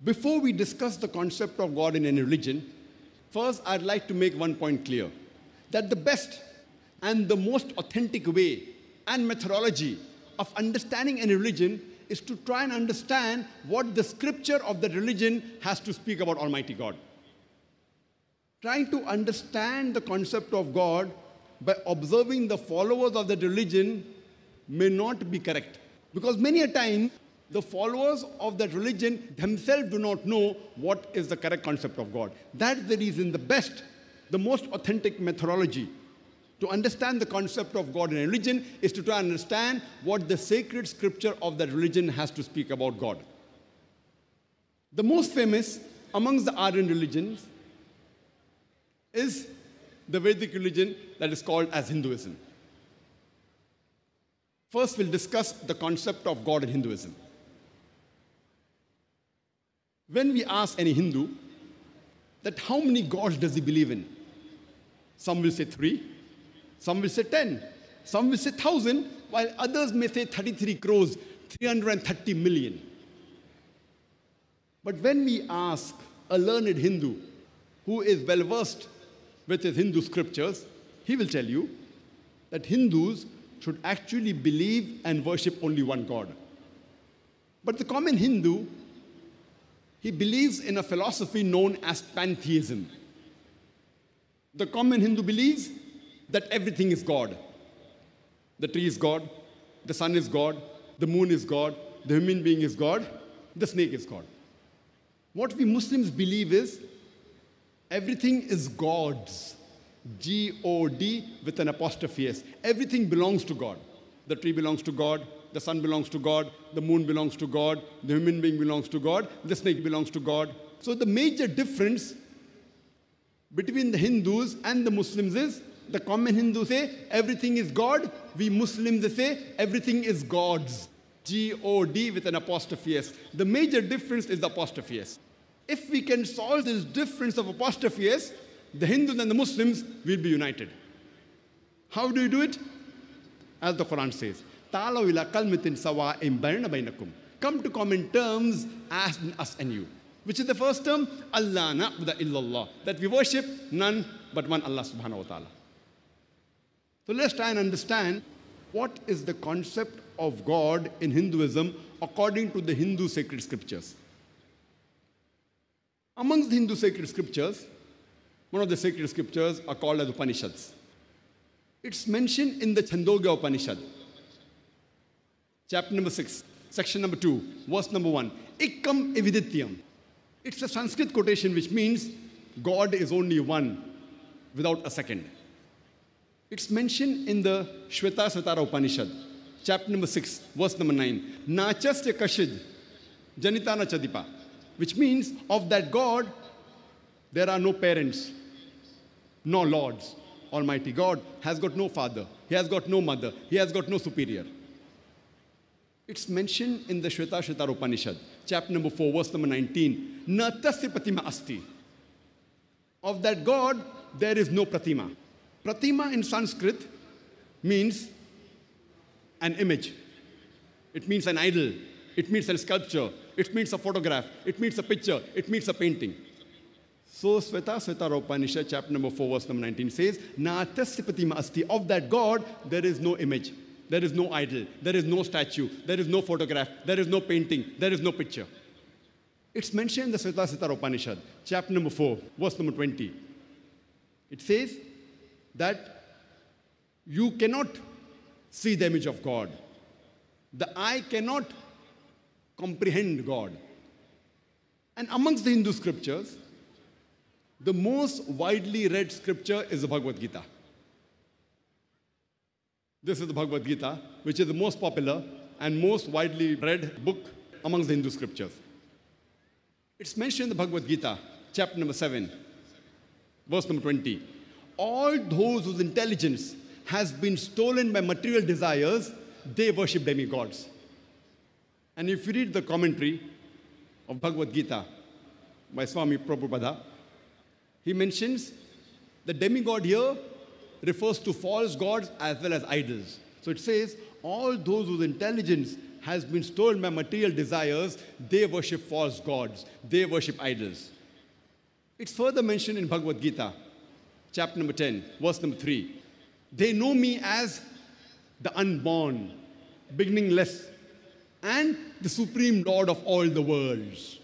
Before we discuss the concept of God in any religion, first I'd like to make one point clear, that the best and the most authentic way and methodology of understanding any religion is to try and understand what the scripture of that religion has to speak about Almighty God. Trying to understand the concept of God by observing the followers of that religion may not be correct. Because many a time, the followers of that religion themselves do not know what is the correct concept of God. That's the reason the best, the most authentic methodology to understand the concept of God in a religion is to try and understand what the sacred scripture of that religion has to speak about God. The most famous amongst the Aryan religions is the Vedic religion that is called as Hinduism. First, we'll discuss the concept of God in Hinduism. When we ask any Hindu that how many gods does he believe in, some will say 3, some will say 10, some will say 1,000, while others may say 33 crores, 330 million. But when we ask a learned Hindu who is well versed with his Hindu scriptures, he will tell you that Hindus should actually believe and worship only one God. But the common Hindu, he believes in a philosophy known as pantheism. The common Hindu believes that everything is God. The tree is God, the sun is God, the moon is God, the human being is God, the snake is God. What we Muslims believe is everything is God's. G-O-D with an apostrophe S. Everything belongs to God. The tree belongs to God, the sun belongs to God, the moon belongs to God, the human being belongs to God, the snake belongs to God. So the major difference between the Hindus and the Muslims is the common Hindus say everything is God, we Muslims say everything is God's. G-O-D with an apostrophe S. The major difference is the apostrophe S. If we can solve this difference of apostrophe S, the Hindus and the Muslims will be united. How do you do it? As the Quran says, "Ta'alaw ila kalmatin sawa'in baynana baynakum." Come to common terms as us and you. Which is the first term? Allah na'budu illallah. That we worship none but one Allah subhanahu wa ta'ala. So let's try and understand what is the concept of God in Hinduism according to the Hindu sacred scriptures. Amongst the Hindu sacred scriptures, one of the sacred scriptures are called as Upanishads. It's mentioned in the Chandogya Upanishad, chapter number 6, section number 2, verse number 1. Ikkam evidityam. It's a Sanskrit quotation which means God is only one, without a second. It's mentioned in the Shvetasvatara Upanishad, chapter number 6, verse number 9. Nachasya kashid janitana chadipa, which means of that God, there are no parents, no lords. Almighty God has got no father. He has got no mother. He has got no superior. It's mentioned in the Shvetasvatara Upanishad, chapter number 4, verse number 19. Na tasya pratima asti. Of that God, there is no pratima. Pratima in Sanskrit means an image. It means an idol. It means a sculpture. It means a photograph. It means a picture. It means a painting. So Shvetasvatara Upanishad, chapter number 4, verse number 19 says, Na tasya pratima asti. Of that God, there is no image. There is no idol. There is no statue. There is no photograph. There is no painting. There is no picture. It's mentioned in the Shvetasvatara Upanishad, chapter number 4, verse number 20. It says that you cannot see the image of God. The eye cannot comprehend God. And amongst the Hindu scriptures, the most widely read scripture is the Bhagavad Gita. This is the Bhagavad Gita, which is the most popular and most widely read book amongst the Hindu scriptures. It's mentioned in the Bhagavad Gita, chapter number 7, verse number 20. All those whose intelligence has been stolen by material desires, they worship demigods. And if you read the commentary of Bhagavad Gita by Swami Prabhupada, he mentions the demigod here refers to false gods as well as idols. So it says, all those whose intelligence has been stolen by material desires, they worship false gods. They worship idols. It's further mentioned in Bhagavad Gita, chapter number 10, verse number 3. They know me as the unborn, beginningless, and the supreme Lord of all the worlds.